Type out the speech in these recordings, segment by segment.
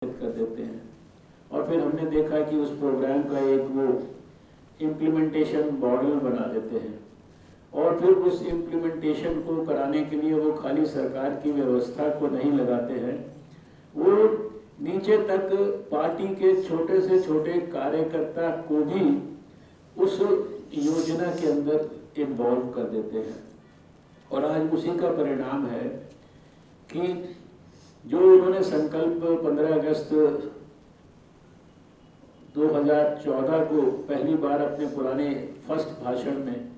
कर देते हैं। और फिर हमने देखा कि उस प्रोग्राम का एक वो इम्प्लीमेंटेशन मॉडल बना देते हैं और फिर उस इम्प्लीमेंटेशन को कराने के लिए वो खाली सरकार की व्यवस्था को नहीं लगाते हैं, वो नीचे तक पार्टी के छोटे से छोटे कार्यकर्ता को भी उस योजना के अंदर इन्वॉल्व कर देते हैं। और आज उसी का परिणाम है कि जो उन्होंने संकल्प 15 अगस्त 2014 को पहली बार अपने पुराने फर्स्ट भाषण में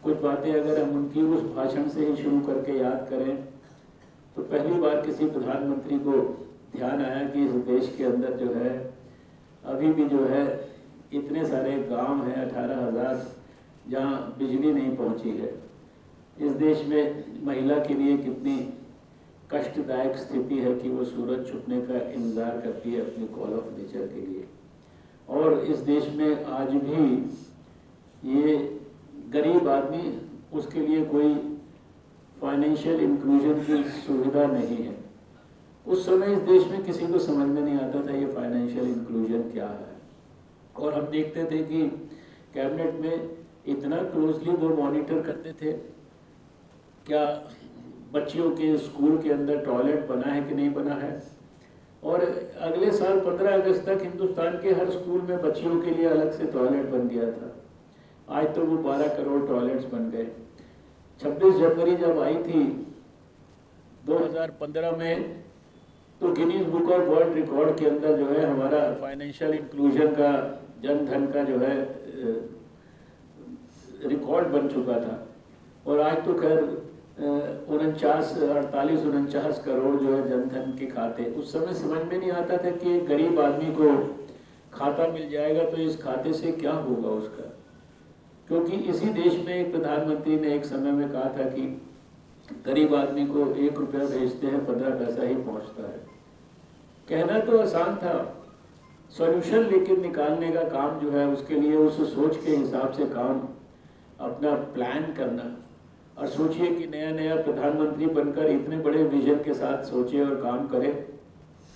कुछ बातें अगर हम उनकी उस भाषण से ही शुरू करके याद करें तो पहली बार किसी प्रधानमंत्री को ध्यान आया कि इस देश के अंदर जो है अभी भी जो है इतने सारे गांव हैं 18,000 जहां बिजली नहीं पहुंची है। इस देश में महिला के लिए कितनी कष्टदायक स्थिति है कि वो सूरज छुपने का इंतजार करती है अपनी कॉल ऑफ नेचर के लिए। और इस देश में आज भी ये गरीब आदमी, उसके लिए कोई फाइनेंशियल इंक्लूजन की सुविधा नहीं है। उस समय इस देश में किसी को समझ में नहीं आता था ये फाइनेंशियल इंक्लूजन क्या है। और हम देखते थे कि कैबिनेट में इतना क्लोजली वो मॉनिटर करते थे क्या बच्चियों के स्कूल के अंदर टॉयलेट बना है कि नहीं बना है। और अगले साल 15 अगस्त तक हिंदुस्तान के हर स्कूल में बच्चियों के लिए अलग से टॉयलेट बन गया था। आज तो वो 12 करोड़ टॉयलेट्स बन गए। 26 जनवरी जब आई थी 2015 में तो Guinness book of world record के अंदर जो है हमारा फाइनेंशियल इंक्लूजन का, जन धन का जो है रिकॉर्ड बन चुका था। और आज तो खैर 48-49 करोड़ जो है जनधन के खाते। उस समय समझ में नहीं आता था कि गरीब आदमी को खाता मिल जाएगा तो इस खाते से क्या होगा उसका। क्योंकि इसी देश में एक प्रधानमंत्री ने एक समय में कहा था कि गरीब आदमी को 1 रुपया भेजते हैं 15 पैसा ही पहुंचता है। कहना तो आसान था, सॉल्यूशन लेकिन निकालने का काम जो है उसके लिए उस सोच के हिसाब से काम अपना प्लान करना। और सोचिए कि नया नया प्रधानमंत्री बनकर इतने बड़े विजन के साथ सोचे और काम करे।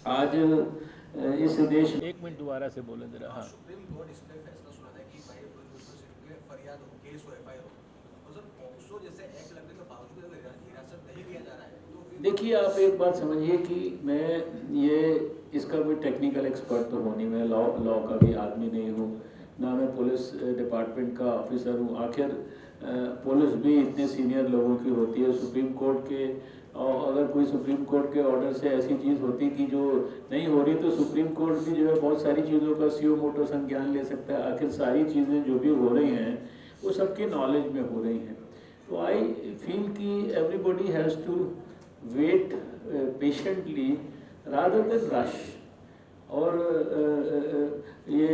आज इस देश 1 मिनट दोबारा से बोले जरा। हाँ, सुप्रीम कोर्ट इस पे फैसला सुनाता है कि भाई फरियाद हो, केस हो, एफआईआर हो, तो सर पॉक्सो जैसे एक्ट लगने के बावजूद अगर हिरासत नहीं लिया जा रहा है तो देखिए आप एक बात समझिए कि मैं ये इसका कोई टेक्निकल एक्सपर्ट तो हूँ नहीं, मैं लॉ का भी आदमी नहीं हूँ, ना मैं पुलिस डिपार्टमेंट का ऑफिसर हूँ। आखिर पुलिस भी इतने सीनियर लोगों की होती है। सुप्रीम कोर्ट के अगर कोई सुप्रीम कोर्ट के ऑर्डर से ऐसी चीज़ होती कि जो नहीं हो रही तो सुप्रीम कोर्ट भी जो है बहुत सारी चीज़ों का सियो मोटो संज्ञान ले सकता है। आखिर सारी चीज़ें जो भी हो रही हैं वो सबके नॉलेज में हो रही हैं। तो आई फील कि everybody has to wait patiently rather than rush. और ये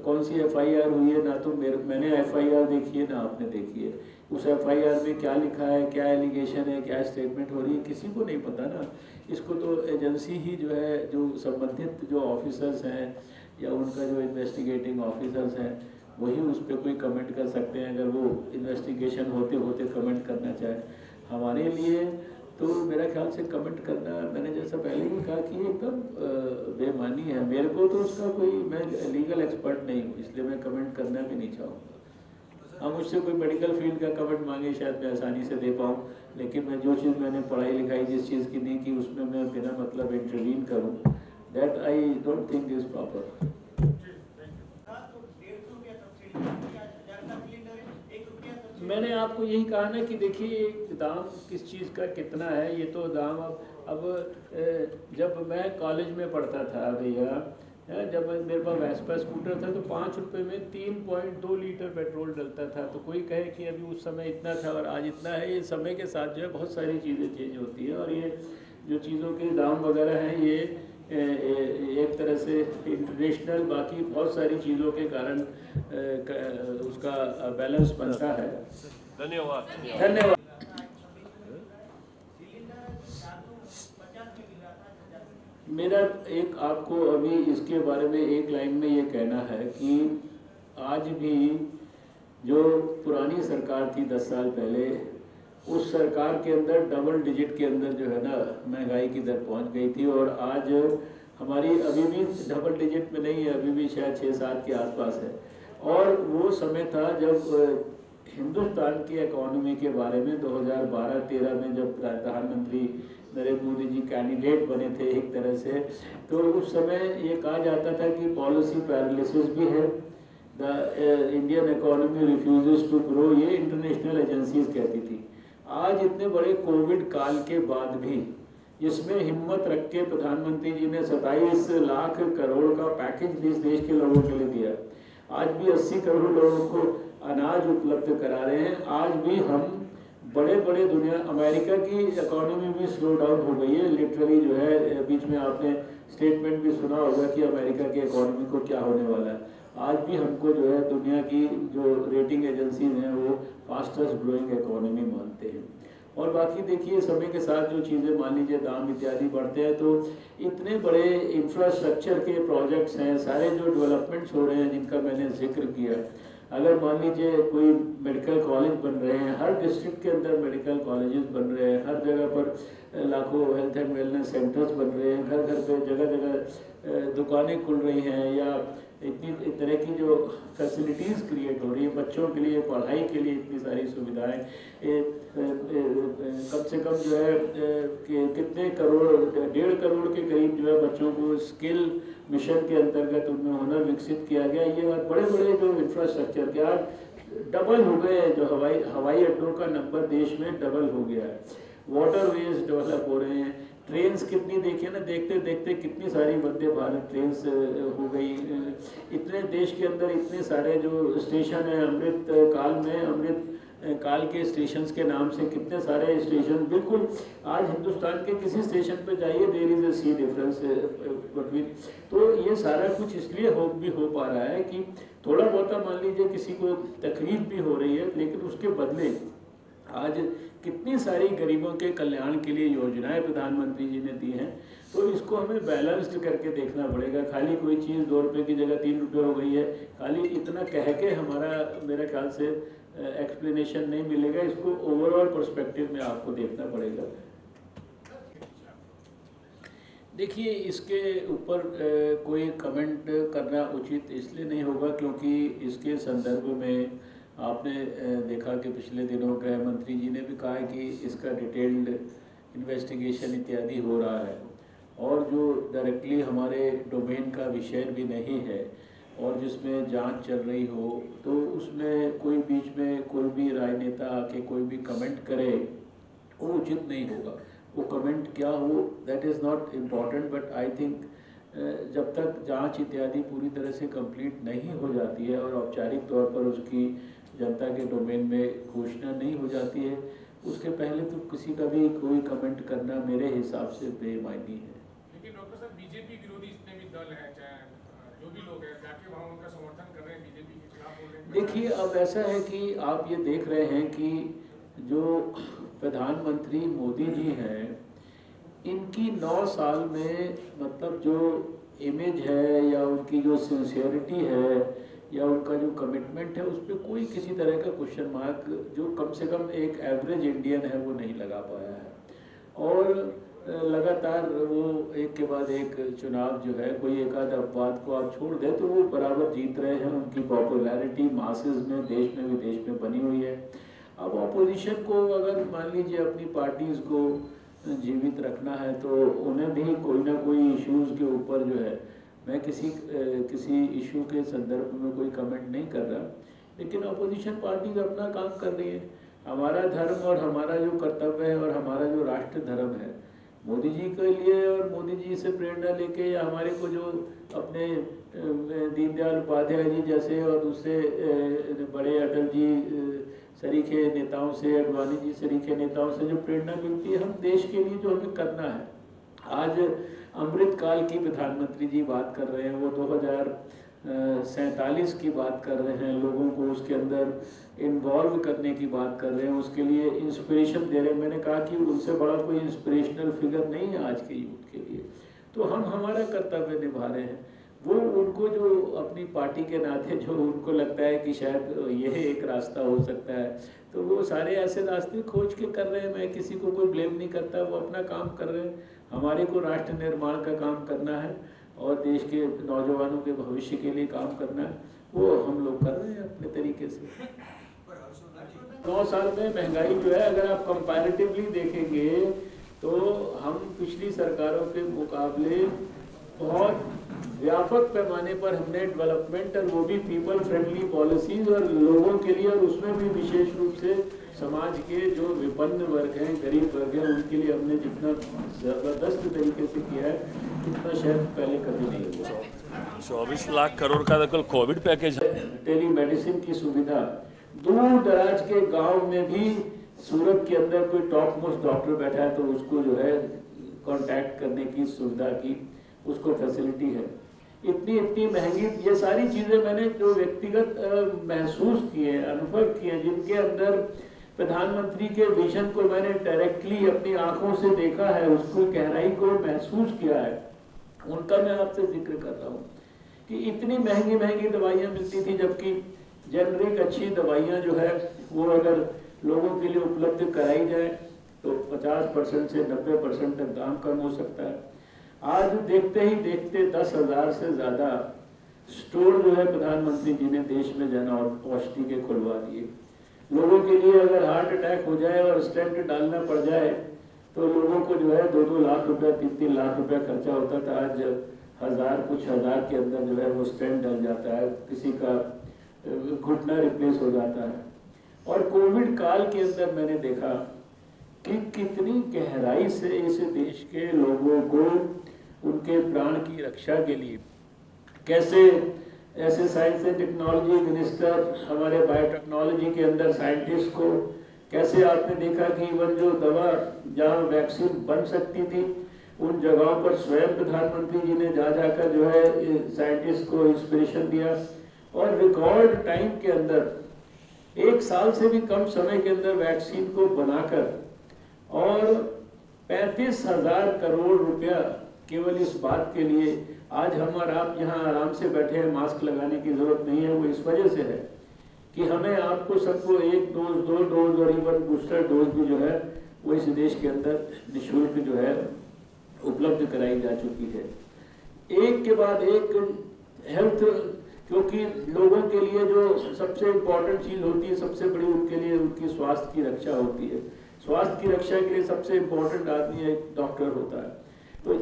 कौन सी एफआईआर हुई है, ना तो मैंने एफआईआर देखी है ना आपने देखी है। उस एफआईआर में क्या लिखा है, क्या एलिगेशन है, क्या स्टेटमेंट हो रही है, किसी को नहीं पता ना। इसको तो एजेंसी ही जो है, जो संबंधित जो ऑफिसर्स हैं या उनका जो इन्वेस्टिगेटिंग ऑफिसर्स हैं वही उस पर कोई कमेंट कर सकते हैं, अगर वो इन्वेस्टिगेशन होते होते कमेंट करना चाहे। हमारे लिए तो मेरा ख्याल से कमेंट करना, मैंने जैसा पहले भी कहा कि एकदम बेमानी है। मेरे को तो उसका कोई, मैं लीगल एक्सपर्ट नहीं हूँ इसलिए मैं कमेंट करना भी नहीं चाहूँगा। हम मुझसे कोई मेडिकल फील्ड का कमेंट मांगे शायद मैं आसानी से दे पाऊँ, लेकिन मैं जो चीज़ मैंने पढ़ाई लिखाई जिस चीज़ की नहीं की उसमें मैं बिना मतलब इंटरवीन करूँ, that I don't think is proper. मैंने आपको यही कहा ना कि देखिए दाम किस चीज़ का कितना है। ये तो दाम अब जब मैं कॉलेज में पढ़ता था भैया, जब मेरे पास वेस्पा स्कूटर था तो 5 रुपये में 3.2 लीटर पेट्रोल डलता था। तो कोई कहे कि अभी उस समय इतना था और आज इतना है, ये समय के साथ जो है बहुत सारी चीज़ें चेंज होती है। और ये जो चीज़ों के दाम वगैरह हैं ये एक तरह से इंटरनेशनल बाकी बहुत सारी चीज़ों के कारण उसका बैलेंस बनता है। धन्यवाद। धन्यवाद। मेरा एक आपको अभी इसके बारे में एक लाइन में ये कहना है कि आज भी जो पुरानी सरकार थी 10 साल पहले, उस सरकार के अंदर डबल डिजिट के अंदर जो है ना महंगाई की दर पहुंच गई थी। और आज हमारी अभी भी डबल डिजिट में नहीं है, अभी भी शायद 6-7 के आसपास है। और वो समय था जब हिंदुस्तान की इकोनॉमी के बारे में 2012-13 में जब प्रधानमंत्री नरेंद्र मोदी जी कैंडिडेट बने थे एक तरह से, तो उस समय ये कहा जाता था कि पॉलिसी पैरालिसिस भी है, the Indian economy refuses to grow, ये इंटरनेशनल एजेंसीज कहती थी। आज इतने बड़े कोविड काल के बाद भी इसमें हिम्मत रख के प्रधानमंत्री जी ने 27 लाख करोड़ का पैकेज इस देश के लोगों के लिए दिया। आज भी 80 करोड़ लोगों को अनाज उपलब्ध करा रहे हैं। आज भी हम बड़े बड़े दुनिया, अमेरिका की इकोनॉमी भी स्लो डाउन हो गई है लिटरली, जो है बीच में आपने स्टेटमेंट भी सुना होगा कि अमेरिका की इकोनॉमी को क्या होने वाला है। आज भी हमको जो है दुनिया की जो रेटिंग एजेंसीज हैं वो फास्टेस्ट ग्रोइंग इकोनॉमी मानते हैं। और बाकी देखिए समय के साथ जो चीज़ें मान लीजिए दाम इत्यादि बढ़ते हैं, तो इतने बड़े इंफ्रास्ट्रक्चर के प्रोजेक्ट्स हैं, सारे जो डेवलपमेंट्स हो रहे हैं जिनका मैंने जिक्र किया, अगर मान लीजिए कोई मेडिकल कॉलेज बन रहे हैं, हर डिस्ट्रिक्ट के अंदर मेडिकल कॉलेजेस बन रहे हैं, हर जगह पर लाखों हेल्थ एंड वेलनेस सेंटर्स बन रहे हैं, घर घर पे जगह जगह दुकानें खुल रही हैं, या इतनी तरह की जो फैसिलिटीज़ क्रिएट हो रही है बच्चों के लिए, पढ़ाई के लिए इतनी सारी सुविधाएं, कम से कम जो है कितने करोड़, 1.5 करोड़ के करीब जो है बच्चों को स्किल मिशन के अंतर्गत उनमें हुनर विकसित किया गया। ये बड़े बड़े जो इंफ्रास्ट्रक्चर के आज डबल हो गए हैं, जो हवाई अड्डों का नंबर देश में डबल हो गया है, वाटरवेज डेवलप हो रहे हैं, ट्रेन्स कितनी देखिए ना, देखते देखते कितनी सारी वंदे भारत ट्रेन्स हो गई। इतने देश के अंदर इतने सारे जो स्टेशन हैं, अमृत काल में अमृत काल के स्टेशंस के नाम से कितने सारे स्टेशन, बिल्कुल आज हिंदुस्तान के किसी स्टेशन पे जाइए there is a sea difference between. तो ये सारा कुछ इसलिए भी हो पा रहा है कि थोड़ा बहुत मान लीजिए किसी को तकलीफ भी हो रही है, लेकिन उसके बदले आज कितनी सारी गरीबों के कल्याण के लिए योजनाएं प्रधानमंत्री जी ने दी हैं। तो इसको हमें बैलेंस्ड करके देखना पड़ेगा। खाली कोई चीज़ 2 रुपये की जगह 3 रुपये हो गई है, खाली इतना कह के हमारा मेरे ख्याल से एक्सप्लेनेशन नहीं मिलेगा। इसको ओवरऑल पर्सपेक्टिव में आपको देखना पड़ेगा। देखिए इसके ऊपर कोई कमेंट करना उचित इसलिए नहीं होगा क्योंकि इसके संदर्भ में आपने देखा कि पिछले दिनों गृह मंत्री जी ने भी कहा है कि इसका डिटेल्ड इन्वेस्टिगेशन इत्यादि हो रहा है, और जो डायरेक्टली हमारे डोमेन का विषय भी नहीं है और जिसमें जांच चल रही हो, तो उसमें कोई बीच में कोई भी राजनेता आके कोई भी कमेंट करे वो उचित नहीं होगा। वो कमेंट क्या हो that is not important, but I think जब तक जांच इत्यादि पूरी तरह से कंप्लीट नहीं हो जाती है और औपचारिक तौर पर उसकी जनता के डोमेन में घोषणा नहीं हो जाती है, उसके पहले तो किसी का भी कोई कमेंट करना मेरे हिसाब से बेमायनी है। लेकिन डॉक्टर साहब बीजेपी विरोधी जितने भी दल हैं, चाहे जो भी लोग हैं, जाके वहाँ उनका समर्थन कर रहे हैं, बीजेपी के खिलाफ बोल रहे हैं। देखिए अब ऐसा है कि आप ये देख रहे हैं कि जो प्रधानमंत्री मोदी जी हैं, इनकी 9 साल में मतलब जो इमेज है या उनकी जो सिंसियरिटी है या उनका जो कमिटमेंट है, उस पर कोई किसी तरह का क्वेश्चन मार्क जो कम से कम एक एवरेज इंडियन है वो नहीं लगा पाया है। और लगातार वो एक के बाद एक चुनाव जो है, कोई एक आध अपवाद को आप छोड़ दें तो वो बराबर जीत रहे हैं। उनकी पॉपुलैरिटी मासेस में देश में विदेश में बनी हुई है। अब ऑपोजिशन को अगर मान लीजिए अपनी पार्टीज़ को जीवित रखना है तो उन्हें भी कोई ना कोई इश्यूज़ के ऊपर जो है, मैं किसी इशू के संदर्भ में कोई कमेंट नहीं कर रहा, लेकिन अपोजिशन पार्टीज अपना काम कर रही है। हमारा धर्म और हमारा जो कर्तव्य है और हमारा जो राष्ट्र धर्म है, मोदी जी के लिए और मोदी जी से प्रेरणा लेके या हमारे को जो अपने दीनदयाल उपाध्याय जी जैसे और दूसरे बड़े अटल जी सरीखे नेताओं से, अडवाणी जी सरीखे नेताओं से जो प्रेरणा मिलती है, हम देश के लिए जो हमें करना है। आज अमृत काल की प्रधानमंत्री जी बात कर रहे हैं, वो 2047 की बात कर रहे हैं, लोगों को उसके अंदर इन्वॉल्व करने की बात कर रहे हैं, उसके लिए इंस्पिरेशन दे रहे हैं। मैंने कहा कि उनसे बड़ा कोई इंस्पिरेशनल फिगर नहीं है आज के यूथ के लिए। तो हम हमारा कर्तव्य निभा रहे हैं। वो उनको जो अपनी पार्टी के नाते जो उनको लगता है कि शायद यह एक रास्ता हो सकता है, तो वो सारे ऐसे रास्ते खोज के कर रहे हैं। मैं किसी को कोई ब्लेम नहीं करता, वो अपना काम कर रहे हैं। हमारे को राष्ट्र निर्माण का काम करना है और देश के नौजवानों के भविष्य के लिए काम करना है, वो हम लोग कर रहे हैं अपने तरीके से। पर हर्षवर्धन जी 9 साल में महंगाई जो है, अगर आप कंपैरेटिवली देखेंगे तो हम पिछली सरकारों के मुकाबले बहुत व्यापक पैमाने पर हमने डेवलपमेंट और वो भी पीपल फ्रेंडली पॉलिसीज और लोगों के लिए, और उसमें भी विशेष रूप से समाज के जो विपन्न वर्ग हैं, गरीब वर्ग हैं, उनके लिए हमने जितना जबरदस्त तरीके से किया है उतना शायद पहले कभी नहीं हुआ। 24 लाख करोड़ का तो कल कोविड पैकेज है। टेली मेडिसिन की सुविधा, दूर दराज के गांव में भी सूरत के अंदर कोई टॉप मोस्ट डॉक्टर बैठा है तो उसको जो है कांटेक्ट करने की सुविधा की उसको फैसिलिटी है। इतनी महंगी, ये सारी चीजें मैंने जो व्यक्तिगत महसूस किए, अनुभव किए, जिनके अंदर प्रधानमंत्री के विजन को मैंने डायरेक्टली अपनी आंखों से देखा है, उसको गहराई को महसूस किया है, उनका मैं आपसे जिक्र कर रहा हूँ कि इतनी महंगी महंगी दवाइयाँ मिलती थी, जबकि जेनरिक अच्छी दवाइयाँ जो है वो अगर लोगों के लिए उपलब्ध कराई जाए तो 50% से 90% तक दाम कम हो सकता है। आज देखते ही देखते 10,000 से ज्यादा स्टोर जो है प्रधानमंत्री जी ने देश में जन औषधि के खुलवा दिए। लोगों के लिए अगर हार्ट अटैक हो जाए और स्टेंट डालना पड़ जाए तो लोगों को जो है 2-2 लाख रुपया, 3-3 लाख रुपया खर्चा होता था। आज कुछ हजार के अंदर जो है वो स्टेंट डल जाता है, किसी का घुटना रिप्लेस हो जाता है। और कोविड काल के अंदर मैंने देखा कि कितनी गहराई से इस देश के लोगों को उनके प्राण की रक्षा के लिए कैसे ऐसे साइंस एंड टेक्नोलॉजी मिनिस्टर, हमारे बायोटेक्नोलॉजी के अंदर साइंटिस्ट को कैसे आपने देखा कि इवन जो दवा जहाँ वैक्सीन बन सकती थी उन जगहों पर स्वयं प्रधानमंत्री जी ने जा जाकर जो है साइंटिस्ट को इंस्पिरेशन दिया और रिकॉर्ड टाइम के अंदर 1 साल से भी कम समय के अंदर वैक्सीन को बनाकर और 35,000 करोड़ रुपया केवल इस बात के लिए आज हम और आप यहाँ आराम से बैठे हैं, मास्क लगाने की जरूरत नहीं है। वो इस वजह से है कि हमें आपको सबको 1 डोज 2 डोज और इवन बूस्टर डोज भी जो है वो इस देश के अंदर निःशुल्क जो है उपलब्ध कराई जा चुकी है। एक के बाद एक हेल्थ, क्योंकि लोगों के लिए जो सबसे इम्पोर्टेंट चीज होती है, सबसे बड़ी उनके लिए उनकी स्वास्थ्य की रक्षा होती है। स्वास्थ्य की रक्षा के लिए सबसे इम्पोर्टेंट आदमी एक डॉक्टर होता है। तो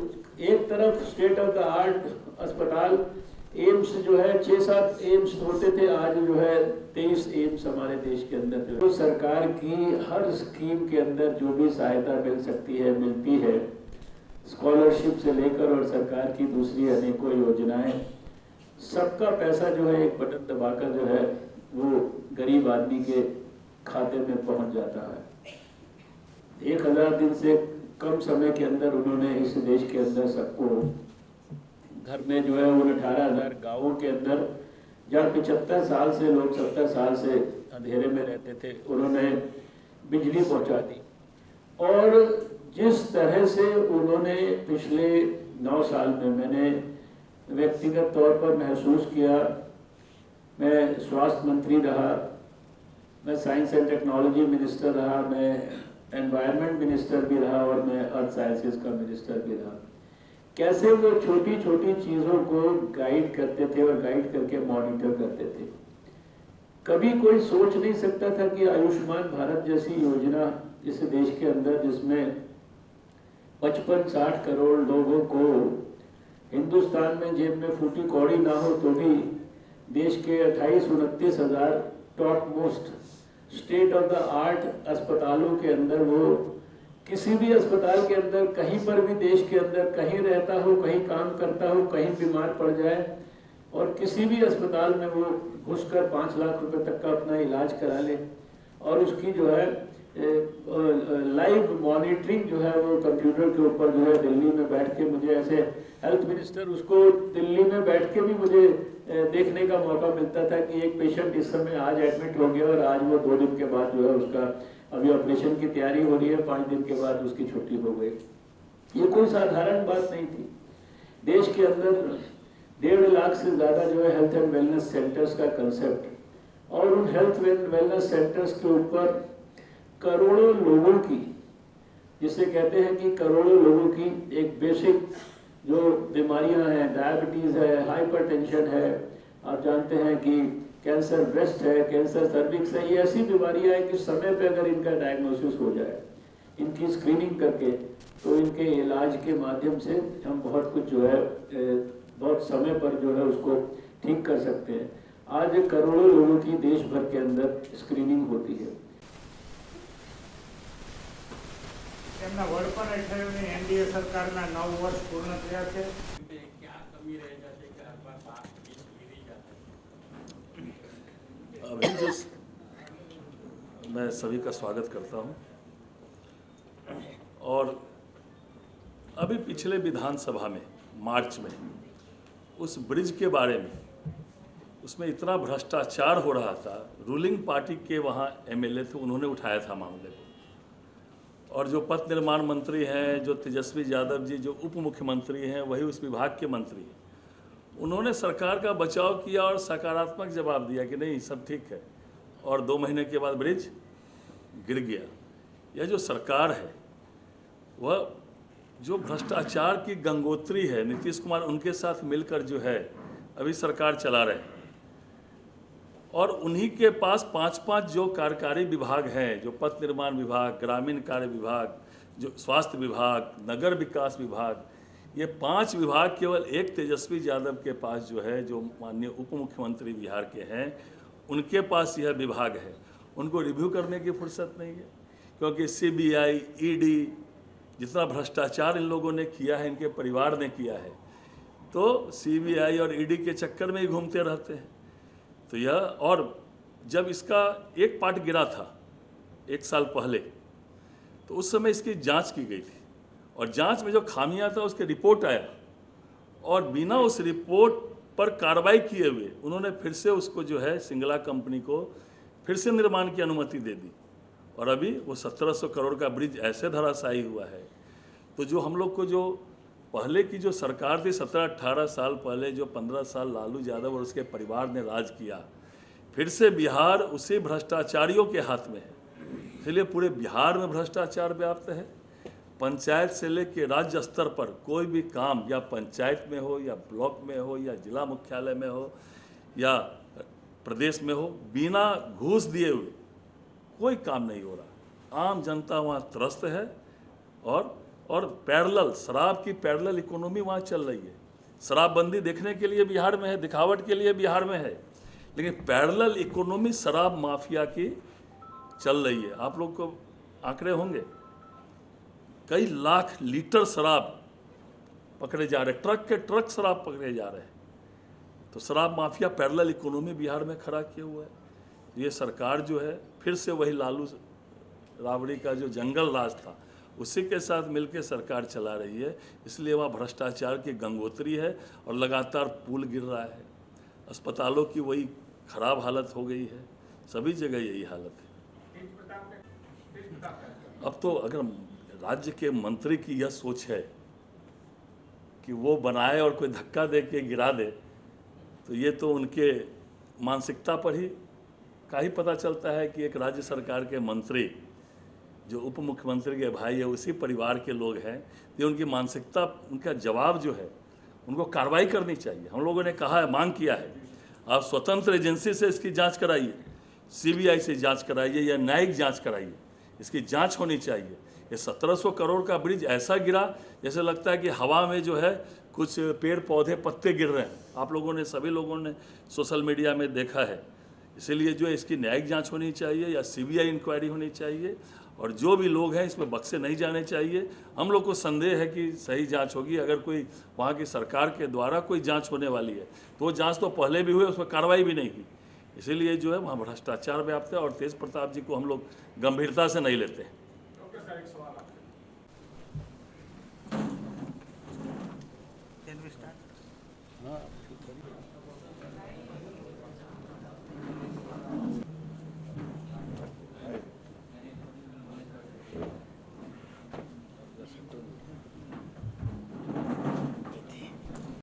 एक तरफ स्टेट ऑफ द आर्ट अस्पताल एम्स जो है 6-7 एम्स होते थे, आज जो है 23 एम्स हमारे देश के अंदर जो तो सरकार की हर स्कीम के अंदर जो भी सहायता मिल सकती है मिलती है, स्कॉलरशिप से लेकर और सरकार की दूसरी अनेकों योजनाएं, सबका पैसा जो है एक बटन दबाकर जो है वो गरीब आदमी के खाते में पहुंच जाता है। 1000 दिन से कम समय के अंदर उन्होंने इस देश के अंदर सबको घर में जो है उन 18,000 गाँवों के अंदर जहाँ 75 साल से लोग 70 साल से अंधेरे में रहते थे, उन्होंने बिजली पहुंचा दी। और जिस तरह से उन्होंने पिछले 9 साल में मैंने व्यक्तिगत तौर पर महसूस किया, मैं स्वास्थ्य मंत्री रहा, मैं साइंस एंड टेक्नोलॉजी मिनिस्टर रहा, मैं एनवायरनमेंट मिनिस्टर भी रहा और मैं अर्थ साइंसेज का मिनिस्टर भी रहा। कैसे वो छोटी छोटी चीज़ों को गाइड करते थे और गाइड करके मॉनिटर करते थे। कभी कोई सोच नहीं सकता था कि आयुष्मान भारत जैसी योजना इस देश के अंदर, जिसमें 55-60 करोड़ लोगों को हिंदुस्तान में जेब में फूटी कौड़ी ना हो तो भी देश के 28-29 हज़ार top most state of the art अस्पतालों के अंदर, वो किसी भी अस्पताल के अंदर कहीं पर भी देश के अंदर कहीं रहता हो, कहीं काम करता हो, कहीं बीमार पड़ जाए और किसी भी अस्पताल में वो घुसकर 5 लाख रुपए तक का अपना इलाज करा ले और उसकी जो है लाइव मॉनिटरिंग जो है वो कंप्यूटर के ऊपर जो है दिल्ली में बैठ के, मुझे ऐसे हेल्थ मिनिस्टर उसको दिल्ली में बैठ के भी मुझे देखने का मौका मिलता था कि एक पेशेंट इस समय आज एडमिट हो गया और आज वो 2 दिन के बाद जो है उसका अभी ऑपरेशन की तैयारी हो रही है, 5 दिन के बाद उसकी छुट्टी हो गई। ये कोई साधारण बात नहीं थी। देश के अंदर 1.5 लाख से ज्यादा जो है हेल्थ एंड वेलनेस सेंटर्स का कंसेप्ट और उन हेल्थ एंड वेलनेस सेंटर्स के ऊपर करोड़ों लोगों की, जिसे कहते हैं कि करोड़ों लोगों की एक बेसिक जो बीमारियां हैं, डायबिटीज़ है, हाइपरटेंशन है, आप जानते हैं कि कैंसर ब्रेस्ट है, कैंसर सर्विक्स है, ये ऐसी बीमारियां हैं कि समय पे अगर इनका डायग्नोसिस हो जाए, इनकी स्क्रीनिंग करके, तो इनके इलाज के माध्यम से हम बहुत कुछ जो है बहुत समय पर जो है उसको ठीक कर सकते हैं। आज करोड़ों लोगों की देश भर के अंदर स्क्रीनिंग होती है। તેમના વડપણ હેઠળની એનડીએ સરકારના 9 વર્ષ પૂર્ણ થયા છે। क्या कमी रह जाती है कि हर बार बात गिरी जाती है? अभी मैं सभी का स्वागत करता हूं। और अभी पिछले विधानसभा में मार्च में उस ब्रिज के बारे में, उसमें इतना भ्रष्टाचार हो रहा था, रूलिंग पार्टी के वहाँ एमएलए थे, उन्होंने उठाया था मामले को। और जो पथ निर्माण मंत्री हैं, जो तेजस्वी यादव जी जो उप मुख्यमंत्री हैं, वही उस विभाग के मंत्री हैं, उन्होंने सरकार का बचाव किया और सकारात्मक जवाब दिया कि नहीं सब ठीक है, और 2 महीने के बाद ब्रिज गिर गया। यह जो सरकार है वह जो भ्रष्टाचार की गंगोत्री है, नीतीश कुमार उनके साथ मिलकर जो है अभी सरकार चला रहे हैं, और उन्हीं के पास 5-5 जो कार्यकारी विभाग हैं, जो पथ निर्माण विभाग, ग्रामीण कार्य विभाग, जो स्वास्थ्य विभाग, नगर विकास विभाग, ये 5 विभाग केवल एक तेजस्वी यादव के पास जो है, जो माननीय उप मुख्यमंत्री बिहार के हैं, उनके पास यह विभाग है। उनको रिव्यू करने की फुर्सत नहीं है, क्योंकि सीबीआई, ईडी जितना भ्रष्टाचार इन लोगों ने किया है, इनके परिवार ने किया है, तो सीबीआई और ईडी के चक्कर में ही घूमते रहते हैं। तो यह, और जब इसका एक पार्ट गिरा था 1 साल पहले, तो उस समय इसकी जांच की गई थी, और जांच में जो खामियां था उसके रिपोर्ट आया, और बिना उस रिपोर्ट पर कार्रवाई किए हुए उन्होंने फिर से उसको जो है सिंगला कंपनी को फिर से निर्माण की अनुमति दे दी, और अभी वो 1700 करोड़ का ब्रिज ऐसे धराशायी हुआ है। तो जो हम लोग को जो पहले की जो सरकार थी 17-18 साल पहले, जो 15 साल लालू यादव और उसके परिवार ने राज किया, फिर से बिहार उसी भ्रष्टाचारियों के हाथ में है। इसलिए पूरे बिहार में भ्रष्टाचार व्याप्त है। पंचायत से लेकर राज्य स्तर पर कोई भी काम, या पंचायत में हो, या ब्लॉक में हो, या जिला मुख्यालय में हो, या प्रदेश में हो, बिना घूस दिए हुए कोई काम नहीं हो रहा। आम जनता वहाँ त्रस्त है, और पैरेलल शराब की पैरेलल इकोनॉमी वहाँ चल रही है। शराबबंदी देखने के लिए बिहार में है, दिखावट के लिए बिहार में है, लेकिन पैरेलल इकोनॉमी शराब माफिया की चल रही है। आप लोग को आंकड़े होंगे, कई लाख लीटर शराब पकड़े जा रहे, ट्रक के ट्रक शराब पकड़े जा रहे हैं। तो शराब माफिया पैरेलल इकोनॉमी बिहार में खड़ा किया हुआ है। ये सरकार जो है फिर से वही लालू राबड़ी का जो जंगल राज था, उसी के साथ मिलकर सरकार चला रही है। इसलिए वहाँ भ्रष्टाचार की गंगोत्री है, और लगातार पुल गिर रहा है, अस्पतालों की वही खराब हालत हो गई है, सभी जगह यही हालत है। अब तो अगर राज्य के मंत्री की यह सोच है कि वो बनाए और कोई धक्का दे के गिरा दे, तो ये तो उनके मानसिकता पर ही का ही पता चलता है कि एक राज्य सरकार के मंत्री जो उप मुख्यमंत्री के भाई है, उसी परिवार के लोग हैं। ये उनकी मानसिकता, उनका जवाब जो है, उनको कार्रवाई करनी चाहिए। हम लोगों ने कहा है, मांग किया है, आप स्वतंत्र एजेंसी से इसकी जांच कराइए, सीबीआई से जांच कराइए, या न्यायिक जांच कराइए, इसकी जांच होनी चाहिए। ये 1700 करोड़ का ब्रिज ऐसा गिरा जैसे लगता है कि हवा में जो है कुछ पेड़ पौधे पत्ते गिर रहे हैं। आप लोगों ने, सभी लोगों ने सोशल मीडिया में देखा है। इसीलिए जो है इसकी न्यायिक जांच होनी चाहिए, या सीबीआई इंक्वायरी होनी चाहिए, और जो भी लोग हैं इसमें बक्से नहीं जाने चाहिए। हम लोग को संदेह है कि सही जांच होगी। अगर कोई वहाँ की सरकार के द्वारा कोई जांच होने वाली है, तो वो जांच तो पहले भी हुई, उसमें कार्रवाई भी नहीं की। इसीलिए जो है वहाँ भ्रष्टाचार व्याप्त है, और तेज प्रताप जी को हम लोग गंभीरता से नहीं लेते हैं। Can we start?